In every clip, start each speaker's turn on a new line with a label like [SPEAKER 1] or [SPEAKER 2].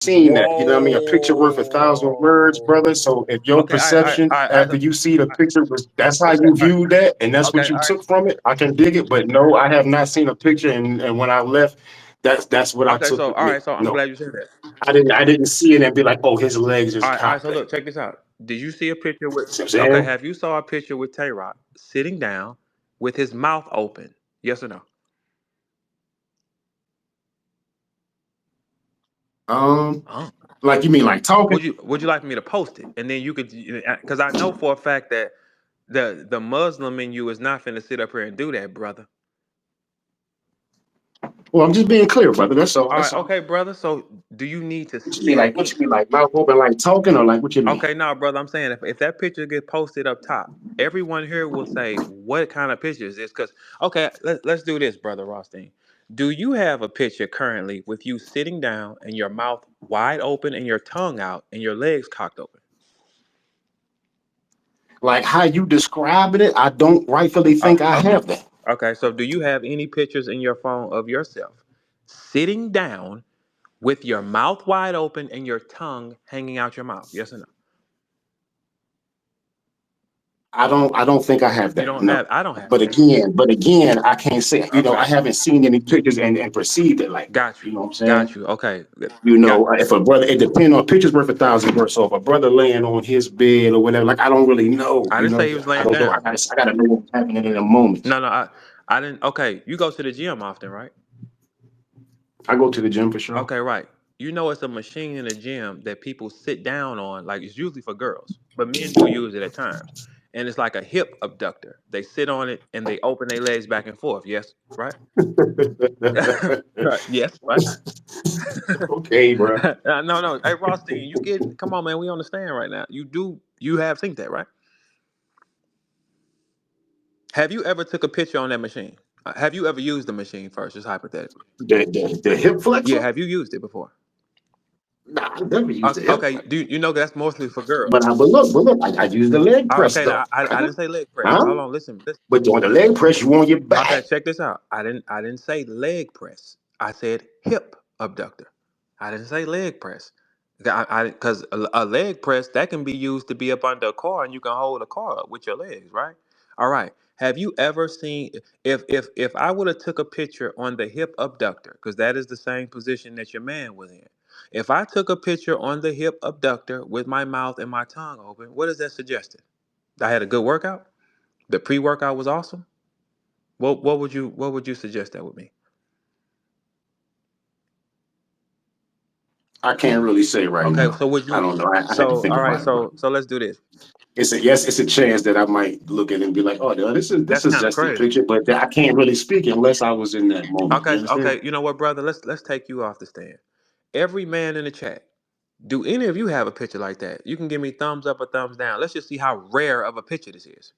[SPEAKER 1] seen that. You know what I mean? A picture worth 1,000 words, brother. So if your
[SPEAKER 2] Okay,
[SPEAKER 1] perception
[SPEAKER 2] I
[SPEAKER 1] after
[SPEAKER 2] know.
[SPEAKER 1] you see the picture was that's how
[SPEAKER 2] Okay,
[SPEAKER 1] you viewed that, and that's what
[SPEAKER 2] okay,
[SPEAKER 1] you
[SPEAKER 2] all right.
[SPEAKER 1] took from it, I can dig it. But no, I have not seen a picture, and when I left, that's what I
[SPEAKER 2] Okay,
[SPEAKER 1] took
[SPEAKER 2] so
[SPEAKER 1] with
[SPEAKER 2] all right,
[SPEAKER 1] me.
[SPEAKER 2] so I'm
[SPEAKER 1] No,
[SPEAKER 2] glad you said that.
[SPEAKER 1] I didn't see it and be like, oh, his legs is
[SPEAKER 2] All right,
[SPEAKER 1] cocked
[SPEAKER 2] so
[SPEAKER 1] back.
[SPEAKER 2] look, check this out. Did you see a picture with?
[SPEAKER 1] See what I'm
[SPEAKER 2] Okay,
[SPEAKER 1] saying?
[SPEAKER 2] have you saw a picture with Tay Roc sitting down with his mouth open? Yes or no?
[SPEAKER 1] Um,
[SPEAKER 2] Oh.
[SPEAKER 1] like you mean like talking?
[SPEAKER 2] Would you like me to post it, and then you could, because I know for a fact that the Muslim in you is not finna sit up here and do that, brother.
[SPEAKER 1] Well, I'm just being clear, brother. That's all.
[SPEAKER 2] All
[SPEAKER 1] That's
[SPEAKER 2] right,
[SPEAKER 1] all.
[SPEAKER 2] okay, brother. So do you need to
[SPEAKER 1] What you
[SPEAKER 2] see
[SPEAKER 1] mean
[SPEAKER 2] that
[SPEAKER 1] like? What
[SPEAKER 2] again?
[SPEAKER 1] you mean like mouth open, like talking, or like what you mean?
[SPEAKER 2] Okay, now, brother, I'm saying if that picture gets posted up top, everyone here will say, what kind of picture is this? Because, okay, let's do this, brother Rothstein. Do you have a picture currently with you sitting down and your mouth wide open and your tongue out and your legs cocked open?
[SPEAKER 1] Like how you describing it, I don't rightfully think I
[SPEAKER 2] Okay.
[SPEAKER 1] have that.
[SPEAKER 2] Okay, so do you have any pictures in your phone of yourself sitting down with your mouth wide open and your tongue hanging out your mouth? Yes or no?
[SPEAKER 1] I don't think I have
[SPEAKER 2] You
[SPEAKER 1] that.
[SPEAKER 2] don't
[SPEAKER 1] No.
[SPEAKER 2] have, I don't have
[SPEAKER 1] But
[SPEAKER 2] that.
[SPEAKER 1] again, I can't say, I
[SPEAKER 2] Okay.
[SPEAKER 1] haven't seen any pictures and perceived it like that.
[SPEAKER 2] Got
[SPEAKER 1] You
[SPEAKER 2] you.
[SPEAKER 1] know what I'm saying?
[SPEAKER 2] Got you. Okay. Got
[SPEAKER 1] If a brother, it depends on pictures worth 1,000 words. So if a brother laying on his bed or whatever, like I don't really know.
[SPEAKER 2] I didn't say he was
[SPEAKER 1] I
[SPEAKER 2] laying
[SPEAKER 1] don't know.
[SPEAKER 2] down.
[SPEAKER 1] I gotta know what's happening in the moment.
[SPEAKER 2] No, I didn't. Okay, you go to the gym often, right?
[SPEAKER 1] I go to the gym for sure.
[SPEAKER 2] Okay, right. You know it's a machine in the gym that people sit down on. Like it's usually for girls, but men do use it at times. And it's like a hip abductor. They sit on it and they open their legs back and forth. Yes, right. Right. Yes, right.
[SPEAKER 1] Okay, bro.
[SPEAKER 2] No, no. Hey, Rothstein, you get? Come on, man. We understand right now. You do. You have seen that, right? Have you ever took a picture on that machine? Have you ever used the machine first, just hypothetically?
[SPEAKER 1] The hip
[SPEAKER 2] Yeah.
[SPEAKER 1] flexor?
[SPEAKER 2] Have you used it before?
[SPEAKER 1] Nah, I never used the hip
[SPEAKER 2] Okay.
[SPEAKER 1] flexor.
[SPEAKER 2] Do you know that's mostly for girls?
[SPEAKER 1] But look, I use the leg press
[SPEAKER 2] Okay.
[SPEAKER 1] though,
[SPEAKER 2] Now I
[SPEAKER 1] brother.
[SPEAKER 2] didn't say leg press.
[SPEAKER 1] Huh?
[SPEAKER 2] Hold on. Listen. Listen.
[SPEAKER 1] But on the leg press, you on your
[SPEAKER 2] Okay.
[SPEAKER 1] back.
[SPEAKER 2] Check this out. I didn't say leg press. I said hip abductor. I didn't say leg press. Because a leg press that can be used to be up under a car and you can hold a car up with your legs, right? All right. Have you ever seen if I would have took a picture on the hip abductor because that is the same position that your man was in. If I took a picture on the hip abductor with my mouth and my tongue open, what is that suggesting? I had a good workout. The pre-workout was awesome. What would you suggest that with me?
[SPEAKER 1] I can't really say right
[SPEAKER 2] Okay,
[SPEAKER 1] now.
[SPEAKER 2] so would
[SPEAKER 1] I
[SPEAKER 2] you?
[SPEAKER 1] don't know. I had to
[SPEAKER 2] So
[SPEAKER 1] think
[SPEAKER 2] all right,
[SPEAKER 1] about it, bro.
[SPEAKER 2] so let's do this.
[SPEAKER 1] It's a yes. It's a chance that I might look at it and be like, "Oh, no, this
[SPEAKER 2] That's
[SPEAKER 1] is
[SPEAKER 2] kind of
[SPEAKER 1] just a
[SPEAKER 2] crazy.
[SPEAKER 1] picture," but I can't really speak unless I was in that moment. You
[SPEAKER 2] Okay,
[SPEAKER 1] understand?
[SPEAKER 2] okay. You know what, brother? Let's take you off the stand. Every man in the chat. Do any of you have a picture like that? You can give me thumbs up or thumbs down. Let's just see how rare of a picture this is,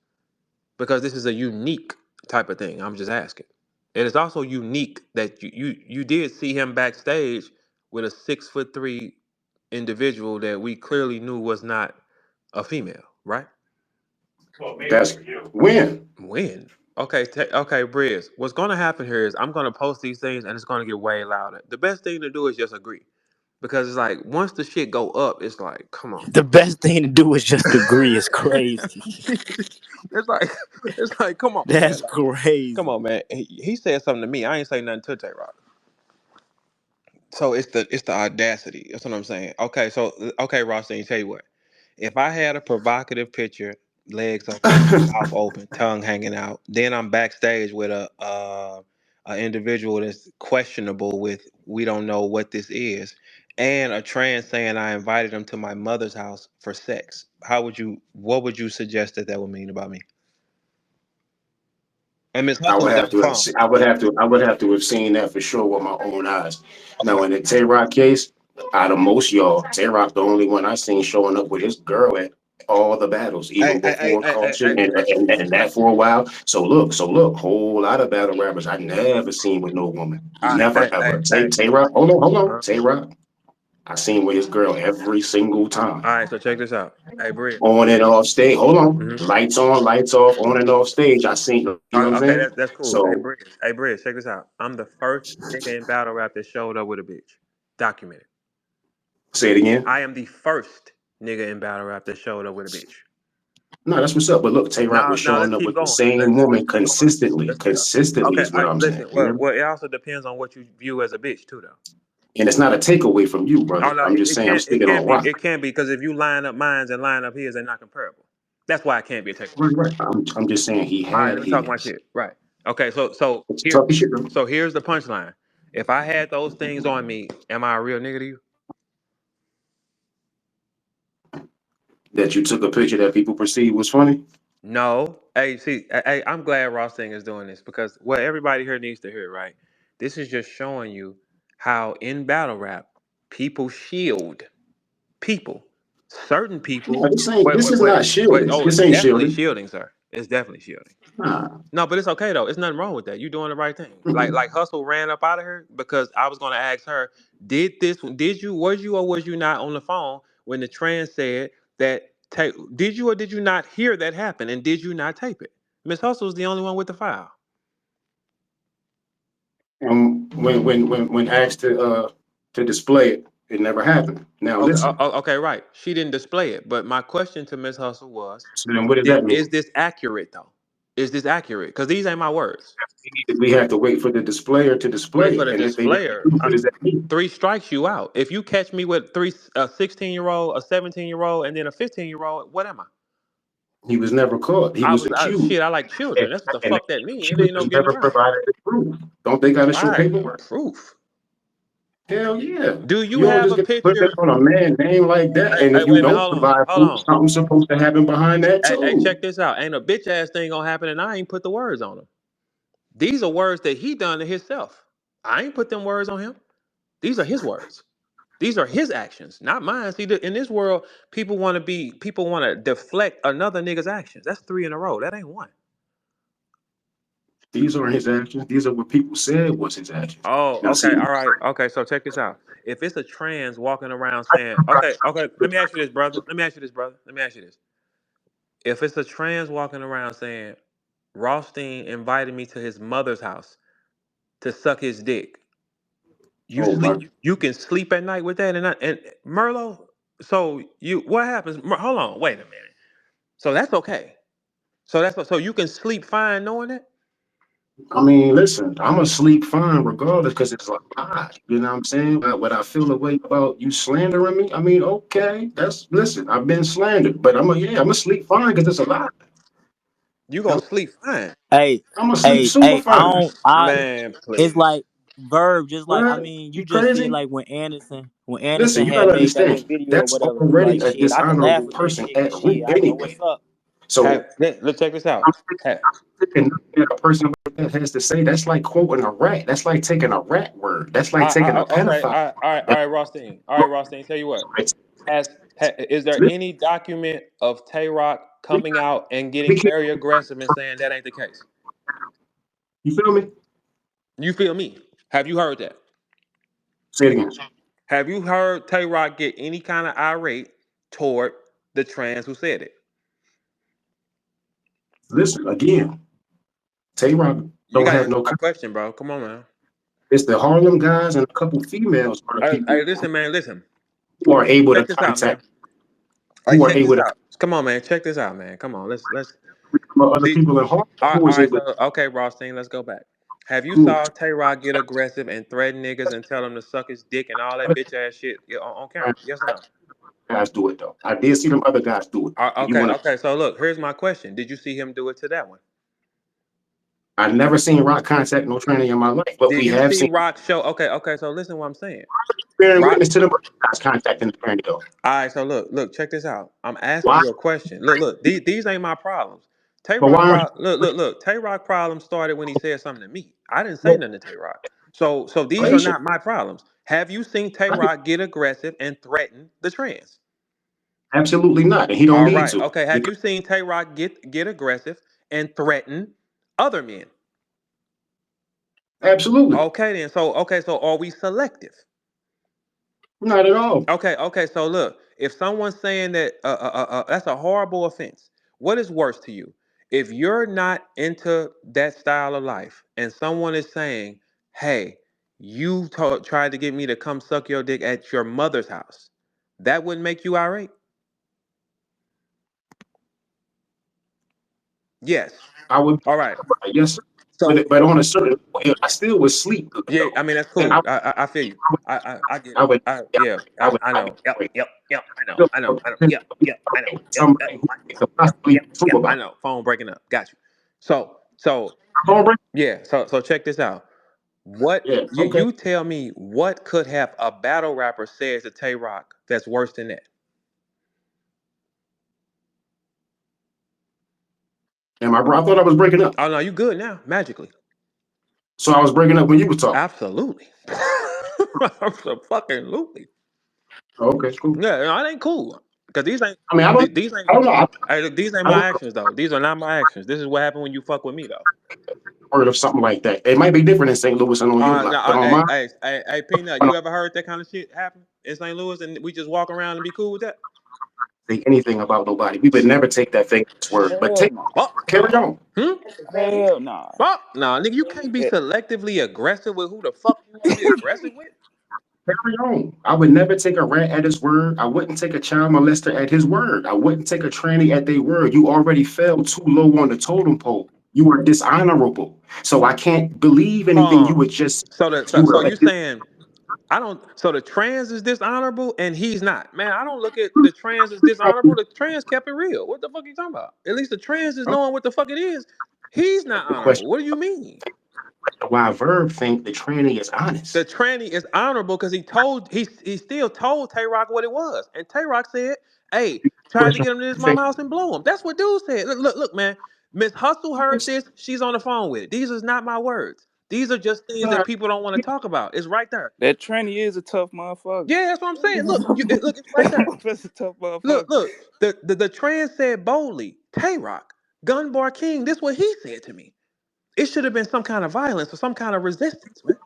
[SPEAKER 2] because this is a unique type of thing. I'm just asking. It is also unique that you did see him backstage with a 6'3" individual that we clearly knew was not a female, right?
[SPEAKER 1] That's when.
[SPEAKER 2] When? Okay, okay, Brizz. What's going to happen here is I'm going to post these things and it's going to get way louder. The best thing to do is just agree, because it's like once the shit go up, it's like, come on.
[SPEAKER 3] The best thing to do is just agree. It's crazy.
[SPEAKER 2] it's like it's like come on, man.
[SPEAKER 3] That's
[SPEAKER 2] Like, come
[SPEAKER 3] crazy.
[SPEAKER 2] on, man. He said something to me. I ain't say nothing to Tay Roc. So it's the audacity. That's what I'm saying. Okay, so okay, Ross, then tell you what. If I had a provocative picture, legs open, mouth open, tongue hanging out, then I'm backstage with a individual that's questionable with we don't know what this is, and a trans saying I invited him to my mother's house for sex. What would you suggest that would mean about me? And Miss
[SPEAKER 1] I
[SPEAKER 2] Hudson
[SPEAKER 1] would
[SPEAKER 2] is
[SPEAKER 1] have
[SPEAKER 2] on the
[SPEAKER 1] to have.
[SPEAKER 2] phone.
[SPEAKER 1] I would have to have seen that for sure with my own eyes. Now, in the Tay Roc case, out of most y'all, Tay Roc the only one I seen showing up with his girl at all the battles,
[SPEAKER 2] Hey,
[SPEAKER 1] even
[SPEAKER 2] hey, hey,
[SPEAKER 1] before
[SPEAKER 2] hey, hey,
[SPEAKER 1] culture
[SPEAKER 2] hey.
[SPEAKER 1] and that for a while. So look, whole lot of battle rappers I never seen with no woman,
[SPEAKER 2] All right,
[SPEAKER 1] never
[SPEAKER 2] hey,
[SPEAKER 1] ever.
[SPEAKER 2] hey, hey.
[SPEAKER 1] Tay Roc, hold on,
[SPEAKER 2] Uh,
[SPEAKER 1] Tay Roc. I seen with his girl every single time.
[SPEAKER 2] all right, so check this out. Hey, Britt.
[SPEAKER 1] On and off stage. Hold on.
[SPEAKER 2] Mm-hmm.
[SPEAKER 1] Lights on, lights off, on and off stage. I seen, you know what I'm
[SPEAKER 2] Okay,
[SPEAKER 1] saying?
[SPEAKER 2] that's cool. Hey,
[SPEAKER 1] So
[SPEAKER 2] Britt. Hey, Britt, check this out. I'm the first nigga in battle rap that showed up with a bitch. Documented.
[SPEAKER 1] Say it again.
[SPEAKER 2] I am the first nigga in battle rap that showed up with a bitch.
[SPEAKER 1] No, that's what's up. But look, Tay Roc was
[SPEAKER 2] Now
[SPEAKER 1] showing
[SPEAKER 2] let's
[SPEAKER 1] up
[SPEAKER 2] keep
[SPEAKER 1] with the
[SPEAKER 2] going.
[SPEAKER 1] same woman
[SPEAKER 2] Let's keep going.
[SPEAKER 1] consistently.
[SPEAKER 2] Let's keep going.
[SPEAKER 1] Consistently
[SPEAKER 2] Okay,
[SPEAKER 1] is what I'm saying.
[SPEAKER 2] listen. Well, it also depends on what you view as a bitch too, though.
[SPEAKER 1] And it's not a takeaway from you, brother.
[SPEAKER 2] Oh no,
[SPEAKER 1] I'm just saying I'm
[SPEAKER 2] it
[SPEAKER 1] speaking
[SPEAKER 2] can't
[SPEAKER 1] on
[SPEAKER 2] be.
[SPEAKER 1] Rock.
[SPEAKER 2] It can't be because if you line up mines and line up his, they're not comparable. That's why it can't be a takeaway.
[SPEAKER 1] Right. I'm just saying he
[SPEAKER 2] All right,
[SPEAKER 1] had
[SPEAKER 2] let me talk my
[SPEAKER 1] his.
[SPEAKER 2] shit. Right. Okay,
[SPEAKER 1] Talk your shit, bro.
[SPEAKER 2] so here's the punchline. If I had those things on me, am I a real nigga to you?
[SPEAKER 1] That you took a picture that people perceive was funny.
[SPEAKER 2] No. Hey, see, hey, I'm glad Ross Thing is doing this because what everybody here needs to hear, right? This is just showing you how in battle rap, people shield people. Certain people.
[SPEAKER 1] No, this is
[SPEAKER 2] Wait.
[SPEAKER 1] not shielding.
[SPEAKER 2] Oh,
[SPEAKER 1] This
[SPEAKER 2] it's
[SPEAKER 1] ain't
[SPEAKER 2] definitely
[SPEAKER 1] shielding.
[SPEAKER 2] shielding, sir. It's definitely shielding.
[SPEAKER 1] Nah.
[SPEAKER 2] No, but it's okay though. It's nothing wrong with that. You're doing the right thing.
[SPEAKER 1] Mm-mm.
[SPEAKER 2] Like Hustle ran up out of her because I was gonna ask her, was you or was you not on the phone when the trans said that did you or did you not hear that happen and did you not tape it? Miss Hustle's the only one with the file.
[SPEAKER 1] And when asked to display it, it never happened. Now listen.
[SPEAKER 2] Okay, right. She didn't display it, but my question to Miss Hustle was,
[SPEAKER 1] So then what does that mean?
[SPEAKER 2] is this accurate though? Is this accurate? Because these ain't my words.
[SPEAKER 1] We have to wait for the displayer to
[SPEAKER 2] Wait
[SPEAKER 1] display
[SPEAKER 2] for
[SPEAKER 1] it,
[SPEAKER 2] the
[SPEAKER 1] and if they never
[SPEAKER 2] displayer.
[SPEAKER 1] do, what does that mean?
[SPEAKER 2] 3 strikes you out. If you catch me with a 16-year-old, a 17-year-old, and then a 15-year-old, what am I?
[SPEAKER 1] He was never caught. He was accused.
[SPEAKER 2] I like children. That's what the
[SPEAKER 1] And
[SPEAKER 2] fuck that mean. It
[SPEAKER 1] accused
[SPEAKER 2] ain't no
[SPEAKER 1] was
[SPEAKER 2] getting
[SPEAKER 1] never
[SPEAKER 2] around.
[SPEAKER 1] provided the proof. Don't they got to show
[SPEAKER 2] Right.
[SPEAKER 1] paperwork?
[SPEAKER 2] Proof.
[SPEAKER 1] Hell yeah.
[SPEAKER 2] Do you
[SPEAKER 1] You don't
[SPEAKER 2] have
[SPEAKER 1] just
[SPEAKER 2] a
[SPEAKER 1] get to put that
[SPEAKER 2] picture?
[SPEAKER 1] on a man name like that. And
[SPEAKER 2] Hey,
[SPEAKER 1] if you
[SPEAKER 2] wait a minute.
[SPEAKER 1] don't
[SPEAKER 2] Hold on.
[SPEAKER 1] provide
[SPEAKER 2] Hold
[SPEAKER 1] proof,
[SPEAKER 2] on.
[SPEAKER 1] something's supposed to happen behind that
[SPEAKER 2] Hey,
[SPEAKER 1] too.
[SPEAKER 2] check this out. Ain't a bitch ass thing gonna happen, and I ain't put the words on them. These are words that he done to himself. I ain't put them words on him. These are his words. These are his actions, not mine. See, in this world, people want to deflect another nigga's actions. That's 3 in a row. That ain't one.
[SPEAKER 1] These aren't his actions. These are what people said was his actions.
[SPEAKER 2] Oh,
[SPEAKER 1] Now,
[SPEAKER 2] okay,
[SPEAKER 1] see,
[SPEAKER 2] all right, okay. So check this out. If it's a trans walking around saying, okay, let me ask you this, brother. Let me ask you this, brother. Let me ask you this. If it's a trans walking around saying, Rothstein invited me to his mother's house to suck his dick,
[SPEAKER 1] oh my,
[SPEAKER 2] you can sleep at night with that, and Merlo. So what happens? Hold on, wait a minute. So that's okay. So you can sleep fine knowing that.
[SPEAKER 1] I mean, listen, I'm gonna sleep fine regardless because it's a lie. You know what I'm saying? But what I feel the way about you slandering me, I mean, okay, listen, I've been slandered, but I'm gonna sleep fine because it's a lie.
[SPEAKER 2] You gonna sleep fine,
[SPEAKER 3] Hey,
[SPEAKER 1] I'm gonna sleep super
[SPEAKER 3] hey,
[SPEAKER 1] fine.
[SPEAKER 2] man.
[SPEAKER 3] it's
[SPEAKER 2] Please.
[SPEAKER 3] like Verb, just like I
[SPEAKER 1] What?
[SPEAKER 3] mean, you
[SPEAKER 1] You
[SPEAKER 3] just see it
[SPEAKER 1] crazy?
[SPEAKER 3] like when Anderson
[SPEAKER 1] Listen, you
[SPEAKER 3] had
[SPEAKER 1] gotta
[SPEAKER 3] made that little
[SPEAKER 1] understand.
[SPEAKER 3] video or
[SPEAKER 1] That's
[SPEAKER 3] whatever. He
[SPEAKER 1] already
[SPEAKER 3] like,
[SPEAKER 1] a
[SPEAKER 3] shit, I can laugh
[SPEAKER 1] dishonorable
[SPEAKER 3] at that
[SPEAKER 1] person
[SPEAKER 3] shit,
[SPEAKER 1] at
[SPEAKER 3] cause
[SPEAKER 1] root
[SPEAKER 3] shit, I know what's
[SPEAKER 1] anyway.
[SPEAKER 3] up.
[SPEAKER 1] So
[SPEAKER 2] Let's check this
[SPEAKER 1] I'm
[SPEAKER 2] out. Have,
[SPEAKER 1] taking nothing that a person like that has to say. That's like quoting a rat. That's like taking a rat word. That's like taking a
[SPEAKER 2] okay,
[SPEAKER 1] pedophile.
[SPEAKER 2] all right, Rothstein. All right, Rothstein. Tell you what. Is there any document of Tay Roc
[SPEAKER 1] We
[SPEAKER 2] coming out and
[SPEAKER 1] we
[SPEAKER 2] getting
[SPEAKER 1] can't
[SPEAKER 2] very aggressive and saying that ain't the case?
[SPEAKER 1] you feel me?
[SPEAKER 2] You feel me? Have you heard that?
[SPEAKER 1] Say it again.
[SPEAKER 2] Have you heard Tay Roc get any kind of irate toward the trans who said it?
[SPEAKER 1] Listen again. Tay Roc
[SPEAKER 2] You
[SPEAKER 1] don't
[SPEAKER 2] gotta
[SPEAKER 1] have
[SPEAKER 2] answer
[SPEAKER 1] no.
[SPEAKER 2] my question, bro. Come on, man.
[SPEAKER 1] It's the Harlem guys and a couple females are the people
[SPEAKER 2] Listen, man. Listen.
[SPEAKER 1] who are able to
[SPEAKER 2] Check this out, man.
[SPEAKER 1] contact. Who are
[SPEAKER 2] Check
[SPEAKER 1] able
[SPEAKER 2] this
[SPEAKER 1] to
[SPEAKER 2] out. Come on, man. Check this out, man. Come on. Let's.
[SPEAKER 1] other
[SPEAKER 2] See,
[SPEAKER 1] people in Harlem who
[SPEAKER 2] all
[SPEAKER 1] is
[SPEAKER 2] right.
[SPEAKER 1] able
[SPEAKER 2] So, okay, Rothstein, let's go back. Have you
[SPEAKER 1] to
[SPEAKER 2] saw Tay Roc get aggressive and threaten niggas and tell them to suck his dick and all that bitch ass shit on camera? Yes or no?
[SPEAKER 1] guys do it though. I did see them other guys do it. You want to?
[SPEAKER 2] Okay. So look, here's my question: did you see him do it to that one?
[SPEAKER 1] I never seen Rock contact no training in my life, but
[SPEAKER 2] Did
[SPEAKER 1] we
[SPEAKER 2] you
[SPEAKER 1] have
[SPEAKER 2] see
[SPEAKER 1] seen
[SPEAKER 2] Rock show? Okay. So listen, to what I'm saying.
[SPEAKER 1] bearing
[SPEAKER 2] Rock.
[SPEAKER 1] witness to them other guys contacting the training though.
[SPEAKER 2] All right. So look. Check this out. I'm asking
[SPEAKER 1] Why?
[SPEAKER 2] you a question. Look. These ain't my problems. Tay
[SPEAKER 1] But
[SPEAKER 2] Roc
[SPEAKER 1] why aren't
[SPEAKER 2] Look. Tay Roc problem started when he said something to me. I didn't say
[SPEAKER 1] you
[SPEAKER 2] nothing to Tay Roc. So these are
[SPEAKER 1] relation?
[SPEAKER 2] not my problems. Have you seen Tay
[SPEAKER 1] I get-
[SPEAKER 2] Roc get aggressive and threaten the trans?
[SPEAKER 1] Absolutely not, and he don't
[SPEAKER 2] All
[SPEAKER 1] need
[SPEAKER 2] right.
[SPEAKER 1] to.
[SPEAKER 2] Okay. Have
[SPEAKER 1] Because
[SPEAKER 2] you seen Tay Roc get aggressive and threaten other men?
[SPEAKER 1] absolutely
[SPEAKER 2] Okay then. So are we selective?
[SPEAKER 1] not at all.
[SPEAKER 2] Okay. So look, if someone's saying that that's a horrible offense, what is worse to you? If you're not into that style of life, and someone is saying, "Hey, you tried to get me to come suck your dick at your mother's house," that wouldn't make you irate? Yes.
[SPEAKER 1] I would,
[SPEAKER 2] All right.
[SPEAKER 1] yes,
[SPEAKER 2] So
[SPEAKER 1] but on a certain point, I still would sleep good
[SPEAKER 2] yeah,
[SPEAKER 1] though.
[SPEAKER 2] I mean that's
[SPEAKER 1] And
[SPEAKER 2] cool. I feel you. I get
[SPEAKER 1] I
[SPEAKER 2] it.
[SPEAKER 1] would, yeah,
[SPEAKER 2] Yeah.
[SPEAKER 1] I would,
[SPEAKER 2] I
[SPEAKER 1] I would,
[SPEAKER 2] know. Yep.
[SPEAKER 1] wait.
[SPEAKER 2] Yep. Yep. I know.
[SPEAKER 1] Still,
[SPEAKER 2] I know. I know. Yep. Yep. I know. Yep.
[SPEAKER 1] somebody who could
[SPEAKER 2] Yep.
[SPEAKER 1] possibly
[SPEAKER 2] Yep.
[SPEAKER 1] be true
[SPEAKER 2] Yep. I
[SPEAKER 1] about
[SPEAKER 2] know. Phone breaking up. Got you. So
[SPEAKER 1] it.
[SPEAKER 2] yeah. So check this out. What
[SPEAKER 1] Yeah,
[SPEAKER 2] you
[SPEAKER 1] okay.
[SPEAKER 2] you tell me what could have a battle rapper said to Tay Roc that's worse than that?
[SPEAKER 1] And my bro, I thought I was breaking up.
[SPEAKER 2] Oh no, you good now, magically.
[SPEAKER 1] So I was breaking up when you were talking.
[SPEAKER 2] Absolutely. Absolutely.
[SPEAKER 1] Okay, it's cool.
[SPEAKER 2] Yeah, no, it ain't cool. Cause
[SPEAKER 1] I mean,
[SPEAKER 2] these ain't
[SPEAKER 1] I don't know.
[SPEAKER 2] hey, look, these ain't
[SPEAKER 1] I
[SPEAKER 2] my
[SPEAKER 1] don't know
[SPEAKER 2] actions though. These are not my actions. This is what happened when you fuck with me though.
[SPEAKER 1] the word of something like that. It might be different in St. Louis and on your
[SPEAKER 2] No,
[SPEAKER 1] block, but on mine,
[SPEAKER 2] hey, Peanut, you ever heard that kind of shit happen in St. Louis and we just walk around and be cool with that?
[SPEAKER 1] say anything about nobody. We would never take that thing as word. But
[SPEAKER 3] Hell
[SPEAKER 1] take
[SPEAKER 3] no.
[SPEAKER 2] Fuck
[SPEAKER 1] carry
[SPEAKER 2] no.
[SPEAKER 1] on.
[SPEAKER 3] Hell no.
[SPEAKER 2] Fuck no, nigga, you can't be
[SPEAKER 3] Eh,
[SPEAKER 2] selectively aggressive with who the fuck you want to be aggressive with.
[SPEAKER 1] Carry on. I would never take a rat at his word. I wouldn't take a child molester at his word. I wouldn't take a tranny at their word. You already fell too low on the totem pole. You are dishonorable. So I can't believe anything you
[SPEAKER 2] Um,
[SPEAKER 1] would just
[SPEAKER 2] so
[SPEAKER 1] you were
[SPEAKER 2] you
[SPEAKER 1] like this.
[SPEAKER 2] saying I don't. So the trans is dishonorable and he's not. Man, I don't look at the trans as dishonorable. The trans kept it real. What the fuck are you talking about? At least the trans is knowing what the fuck it is. He's not
[SPEAKER 1] The
[SPEAKER 2] honorable.
[SPEAKER 1] question
[SPEAKER 2] What do you mean?
[SPEAKER 1] why Verb think the tranny is
[SPEAKER 2] The
[SPEAKER 1] honest.
[SPEAKER 2] tranny is honorable because he still told Tay Roc what it was, and Tay Roc said, "Hey, tried to
[SPEAKER 1] Question
[SPEAKER 2] get him to this
[SPEAKER 1] you think
[SPEAKER 2] mama house and blow him." That's what dude said. Look, man. Miss Hustle heard this. She's on the phone with it. These is not my words. These are just things that people don't want to talk about. It's right there.
[SPEAKER 3] That tranny is a tough motherfucker.
[SPEAKER 2] Yeah, that's what I'm saying. Look, it's right there.
[SPEAKER 3] That's a tough
[SPEAKER 2] Look,
[SPEAKER 3] motherfucker.
[SPEAKER 2] look. The trans said boldly, Tay Roc, Gun Bar King. This what he said to me. It should have been some kind of violence or some kind of resistance, man.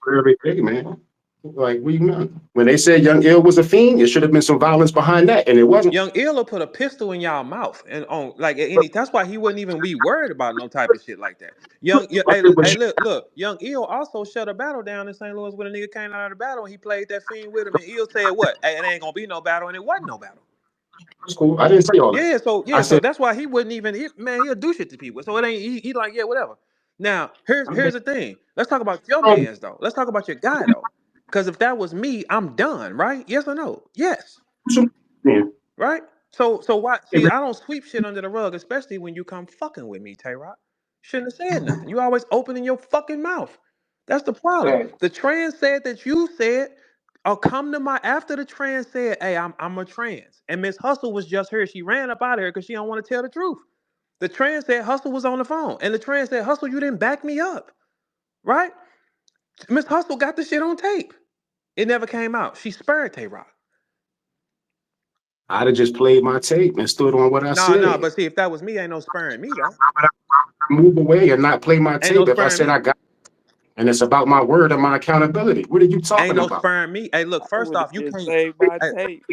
[SPEAKER 1] very big, man. Like we know. When they said Young Ill was a fiend, it should have been some violence behind that, and it wasn't.
[SPEAKER 2] Young Ill will put a pistol in y'all mouth and on like at any. That's why he wouldn't even be worried about no type of shit like that. Hey, look. Young Ill also shut a battle down in St. Louis when a nigga came out of the battle and he played that fiend with him. And Ill said, "What? Hey, it ain't gonna be no battle," and it wasn't no battle.
[SPEAKER 1] It's cool. I didn't say all that. I
[SPEAKER 2] So
[SPEAKER 1] said,
[SPEAKER 2] that's why he wouldn't even. Man, he'll do shit to people. So it ain't. He like yeah, whatever. Now
[SPEAKER 1] okay.
[SPEAKER 2] here's the thing. Let's talk about your man's though. Let's talk about your guy though. Because if that was me, I'm done. Right? Yes or no? Yes.
[SPEAKER 1] Yeah.
[SPEAKER 2] Right? So why see I don't sweep shit under the rug, especially when you come fucking with me, Tay Roc. Shouldn't have said nothing. You always opening your fucking mouth. That's the problem. The trans said that you said, "Oh, come to my." After the trans said, "Hey, I'm a trans," and Miss Hustle was just here. She ran up out of here because she don't want to tell the truth. The trans said Hustle was on the phone, and the trans said, "Hustle, you didn't back me up, right?" Miss Hustle got the shit on tape. It never came out. She spared Tay Roc.
[SPEAKER 1] I'd have just played my tape and stood on what I
[SPEAKER 2] No,
[SPEAKER 1] said.
[SPEAKER 2] but see, if that was me, ain't no sparing me though.
[SPEAKER 1] Move away and not play my
[SPEAKER 2] Ain't no
[SPEAKER 1] tape if I
[SPEAKER 2] sparing
[SPEAKER 1] said
[SPEAKER 2] me.
[SPEAKER 1] I got it. And it's about my word and my accountability. What are you
[SPEAKER 2] Ain't
[SPEAKER 1] talking
[SPEAKER 2] no
[SPEAKER 1] about?
[SPEAKER 2] sparing me. Hey, look.
[SPEAKER 3] I
[SPEAKER 2] First
[SPEAKER 3] would have
[SPEAKER 2] off, you
[SPEAKER 3] just
[SPEAKER 2] can't.
[SPEAKER 3] saved my
[SPEAKER 2] Hey,
[SPEAKER 3] tape.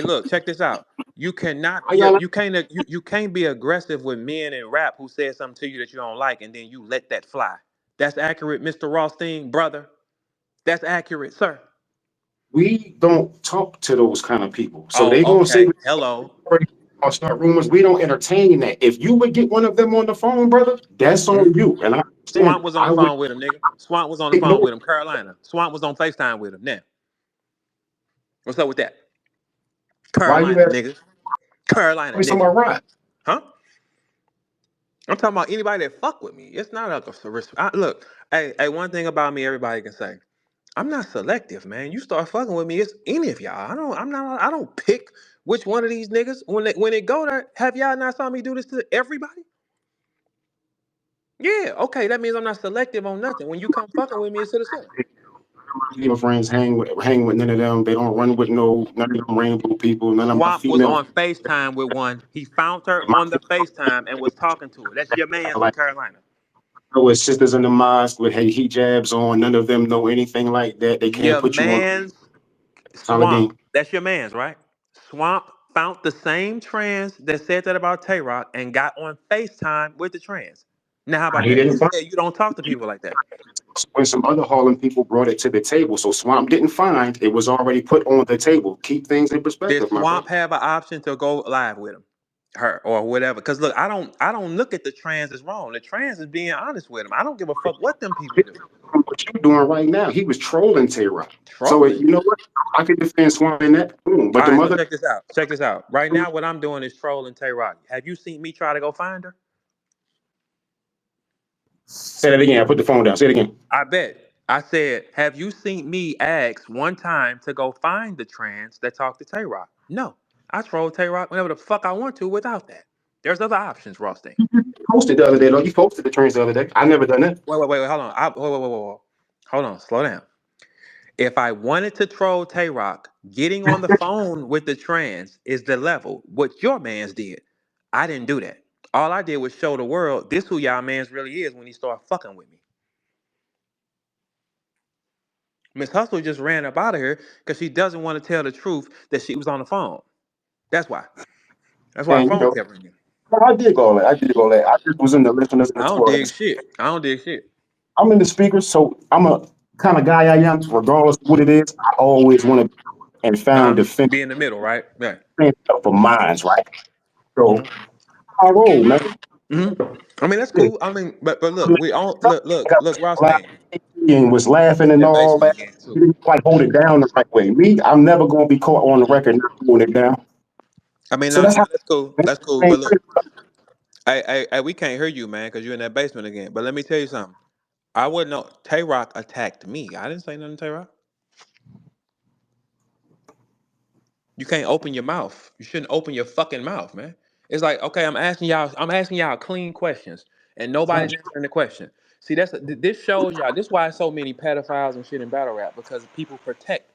[SPEAKER 2] look. Check this out. You cannot
[SPEAKER 1] Why
[SPEAKER 2] be.
[SPEAKER 1] y'all
[SPEAKER 2] You can't be aggressive with men in rap who said something to you that you don't like, and then you let that fly. That's accurate, Mr. Rothstein, brother. That's accurate, sir.
[SPEAKER 1] we don't talk to those kind of people. So they
[SPEAKER 2] Oh,
[SPEAKER 1] gonna say
[SPEAKER 2] okay. Hello.
[SPEAKER 1] or start rumors. We don't entertain that. If you would get one of them on the phone, brother, that's
[SPEAKER 2] Hmm?
[SPEAKER 1] on you. And I understand
[SPEAKER 2] Swamp
[SPEAKER 1] it.
[SPEAKER 2] was on the
[SPEAKER 1] I would
[SPEAKER 2] phone with him, nigga. Swamp was on the phone
[SPEAKER 1] ignore
[SPEAKER 2] with him. Carolina. Swamp was on FaceTime with him. Now, what's up with that?
[SPEAKER 1] why you
[SPEAKER 2] Carolina,
[SPEAKER 1] asking
[SPEAKER 2] nigga. Carolina,
[SPEAKER 1] me some
[SPEAKER 2] nigga.
[SPEAKER 1] right.
[SPEAKER 2] Huh? I'm talking about anybody that fuck with me. It's not like look. Hey, one thing about me, everybody can say, I'm not selective, man. You start fucking with me, it's any of y'all. I don't pick which one of these niggas. When it go there, have y'all not saw me do this to everybody? Yeah, okay. That means I'm not selective on nothing. When you come fucking with me, it's to the center.
[SPEAKER 1] Your friends hang with none of them. They don't run with none of them rainbow people, none of my
[SPEAKER 2] Swamp was
[SPEAKER 1] female
[SPEAKER 2] on FaceTime with one. He found her on the FaceTime and was talking to her. That's your man's from
[SPEAKER 1] like
[SPEAKER 2] Carolina.
[SPEAKER 1] with sisters in the mosque with hijabs on. None of them know anything like that. They can't
[SPEAKER 2] Your
[SPEAKER 1] put you on
[SPEAKER 2] man's Swamp.
[SPEAKER 1] Saladin.
[SPEAKER 2] That's your man's, right? Swamp found the same trans that said that about Tay Roc and got on FaceTime with the trans. Now, how about
[SPEAKER 1] He
[SPEAKER 2] that?
[SPEAKER 1] didn't
[SPEAKER 2] You
[SPEAKER 1] find
[SPEAKER 2] said you don't talk to people like that.
[SPEAKER 1] when some other Harlem people brought it to the table. So Swamp didn't find it was already put on the table. Keep things in
[SPEAKER 2] Did
[SPEAKER 1] perspective, my
[SPEAKER 2] Swamp
[SPEAKER 1] brother.
[SPEAKER 2] have an option to go live with him, her, or whatever? Because look, I don't look at the trans as wrong. The trans is being honest with him. I don't give a fuck what them people do.
[SPEAKER 1] What you doing right now? He was trolling Tay Roc. So
[SPEAKER 2] Trolling.
[SPEAKER 1] you know what? I could defend Swamp in that. Boom. But
[SPEAKER 2] All
[SPEAKER 1] the
[SPEAKER 2] right, so
[SPEAKER 1] mother
[SPEAKER 2] check this out. Check this out. Right now, what I'm doing is trolling Tay Roc. Have you seen me try to go find her?
[SPEAKER 1] say that again. I put the phone down. Say it again.
[SPEAKER 2] I bet. I said, have you seen me ask one time to go find the trans that talked to Tay Roc? No. I troll Tay Roc whenever the fuck I want to without that. There's other options, Rothstein.
[SPEAKER 1] Posted the other day, though. You posted the trends the other day. I never done that.
[SPEAKER 2] Wait, hold on. Wait. Hold on, slow down. If I wanted to troll Tay Roc, getting on the phone with the trans is the level. What your mans did. I didn't do that. All I did was show the world this who y'all mans really is when he started fucking with me. Miss Hustle just ran up out of here because she doesn't want to tell the truth that she was on the phone. That's why. That's why the
[SPEAKER 1] And you
[SPEAKER 2] phone
[SPEAKER 1] know,
[SPEAKER 2] kept ringing.
[SPEAKER 1] I did all that. I did all that. I just was in the listeners and
[SPEAKER 2] I
[SPEAKER 1] the
[SPEAKER 2] don't dig
[SPEAKER 1] toilets.
[SPEAKER 2] shit. I don't dig shit.
[SPEAKER 1] I'm in the speakers, so I'm a kind of guy I am, regardless of what it is. I always want to and found defense
[SPEAKER 2] Be in the middle, right? Yeah.
[SPEAKER 1] for minds, right? So
[SPEAKER 2] Mm-hmm.
[SPEAKER 1] I roll, man.
[SPEAKER 2] I mean, that's
[SPEAKER 1] Yeah.
[SPEAKER 2] cool. I mean, but look, we all look,
[SPEAKER 1] Laughed
[SPEAKER 2] Rothstein.
[SPEAKER 1] and was laughing
[SPEAKER 2] You in
[SPEAKER 1] and
[SPEAKER 2] that
[SPEAKER 1] all
[SPEAKER 2] basement
[SPEAKER 1] that.
[SPEAKER 2] again
[SPEAKER 1] He
[SPEAKER 2] too.
[SPEAKER 1] didn't quite hold it down the right way. Me, I'm never going to be caught on the record not holding it down.
[SPEAKER 2] I mean,
[SPEAKER 1] So
[SPEAKER 2] no,
[SPEAKER 1] that's how.
[SPEAKER 2] that's cool.
[SPEAKER 1] Man.
[SPEAKER 2] That's cool.
[SPEAKER 1] I
[SPEAKER 2] But
[SPEAKER 1] ain't
[SPEAKER 2] look, we can't hear you, man, because you're in that basement again. But let me tell you something. I wouldn't know. Tay Roc attacked me. I didn't say nothing to Tay Roc. You can't open your mouth. You shouldn't open your fucking mouth, man. It's like, okay, I'm asking y'all clean questions, and nobody's answering the question. See, this shows y'all. This is why so many pedophiles and shit in battle rap because people protect